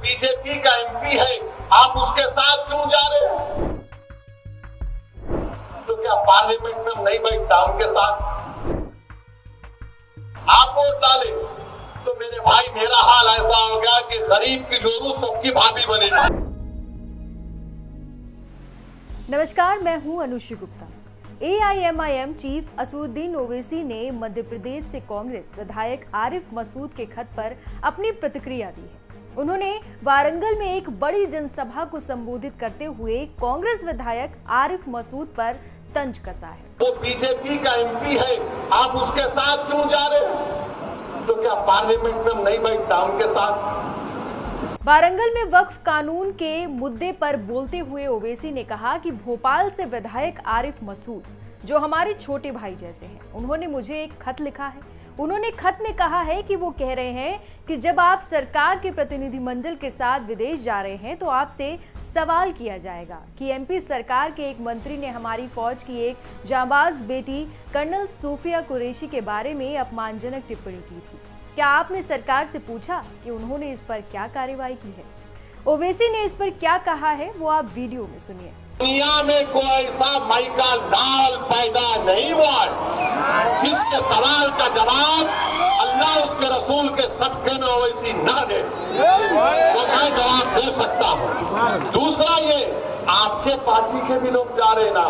BJP का MP है, आप उसके साथ क्यों जा रहे हैं? तो क्या पार्लियामेंट में नहीं बैठता उनके साथ? आप वोट डाले तो मेरे भाई मेरा हाल ऐसा हो गया कि गरीब की जोरू सबकी भाभी बनी। नमस्कार, मैं हूं अनुश्री गुप्ता। AIMIM चीफ असदुद्दीन ओवैसी ने मध्य प्रदेश से कांग्रेस विधायक आरिफ मसूद के खत पर अपनी प्रतिक्रिया दी है। उन्होंने वारंगल में एक बड़ी जनसभा को संबोधित करते हुए कांग्रेस विधायक आरिफ मसूद पर तंज कसा है। वो बीजेपी का एमपी है, आप उसके साथ क्यों जा रहे हैं? तो क्या पार्लियामेंट में नहीं बैठता उनके साथ? वारंगल में वक्फ कानून के मुद्दे पर बोलते हुए ओवैसी ने कहा कि भोपाल से विधायक आरिफ मसूद, जो हमारे छोटे भाई जैसे हैं, उन्होंने मुझे एक खत लिखा है। उन्होंने खत में कहा है कि वो कह रहे हैं कि जब आप सरकार के प्रतिनिधिमंडल के साथ विदेश जा रहे हैं तो आपसे सवाल किया जाएगा कि एमपी सरकार के एक मंत्री ने हमारी फौज की एक जांबाज बेटी कर्नल सूफिया कुरैशी के बारे में अपमानजनक टिप्पणी की थी। क्या आपने सरकार से पूछा कि उन्होंने इस पर क्या कार्रवाई की है? ओवैसी ने इस पर क्या कहा है वो आप वीडियो में सुनिए। दुनिया में कोई ऐसा माइका लाल पैदा नहीं हुआ जिसके सवाल का जवाब अल्लाह उसके रसूल के सदक़े में ओवैसी ना दे, तो मैं जवाब दे सकता हूँ। दूसरा ये, आपके पार्टी के भी लोग जा रहे ना,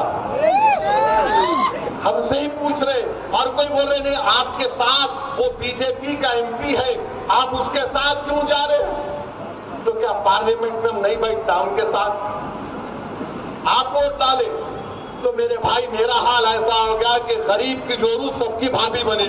हमसे ही पूछ रहे और कोई बोल रहे नहीं आपके साथ, वो बीजेपी का एमपी है, आप उसके साथ क्यों जा रहे हैं? तो क्या पार्लियामेंट में नहीं बैठता उनके साथ? आप वोट डाले तो मेरे भाई मेरा हाल ऐसा हो गया कि गरीब की जोरू सबकी भाभी बनी।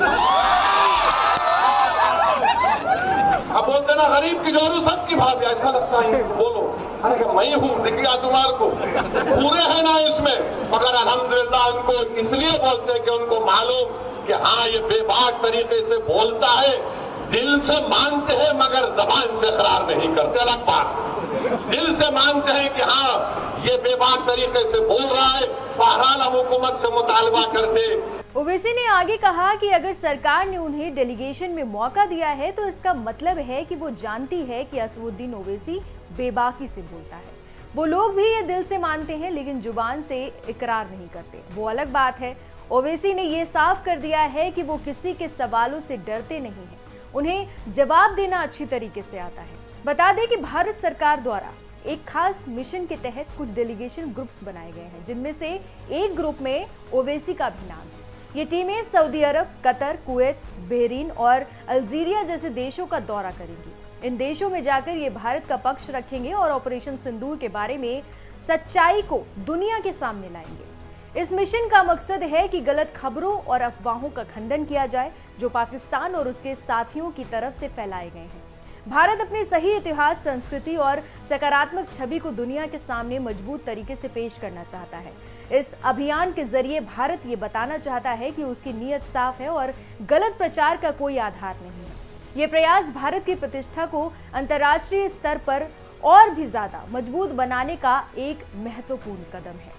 अब बोलते ना गरीब की जोरू सबकी भाभी, ऐसा लगता है बोलो अरे मैं हूँ दिख गया तुम्हारे को, पूरे हैं ना इसमें, मगर अल्हम्दुलिल्लाह उनको इसलिए बोलते हैं कि उनको मालूम कि हाँ ये बेबाक तरीके से बोलता है, दिल से मानते हैं मगर जबान से इकरार नहीं करते। अलग बात, दिल से मानते हैं कि हाँ ये बेबाक तरीके से बोल रहा है, बहरहाल हम हुकूमत से मुतालबा करते। ओवैसी ने आगे कहा कि अगर सरकार ने उन्हें डेलीगेशन में मौका दिया है तो इसका मतलब है कि वो जानती है कि असदुद्दीन ओवैसी बेबाकी से बोलता है। वो लोग भी ये दिल से मानते हैं लेकिन जुबान से इकरार नहीं करते, वो अलग बात है। ओवैसी ने ये साफ कर दिया है कि वो किसी के सवालों से डरते नहीं हैं, उन्हें जवाब देना अच्छी तरीके से आता है। बता दें कि भारत सरकार द्वारा एक खास मिशन के तहत कुछ डेलीगेशन ग्रुप्स बनाए गए हैं, जिनमें से एक ग्रुप में ओवैसी का भी नाम है। ये टीमें सऊदी अरब, कतर, कुवैत, बहरीन और अल्जीरिया जैसे देशों का दौरा करेंगी। इन देशों में जाकर ये भारत का पक्ष रखेंगे और ऑपरेशन सिंदूर के बारे में सच्चाई को दुनिया के सामने लाएंगे। इस मिशन का मकसद है कि गलत खबरों और अफवाहों का खंडन किया जाए जो पाकिस्तान और उसके साथियों की तरफ से फैलाए गए हैं। भारत अपने सही इतिहास, संस्कृति और सकारात्मक छवि को दुनिया के सामने मजबूत तरीके से पेश करना चाहता है। इस अभियान के जरिए भारत ये बताना चाहता है कि उसकी नीयत साफ है और गलत प्रचार का कोई आधार नहीं है। ये प्रयास भारत की प्रतिष्ठा को अंतर्राष्ट्रीय स्तर पर और भी ज्यादा मजबूत बनाने का एक महत्वपूर्ण कदम है।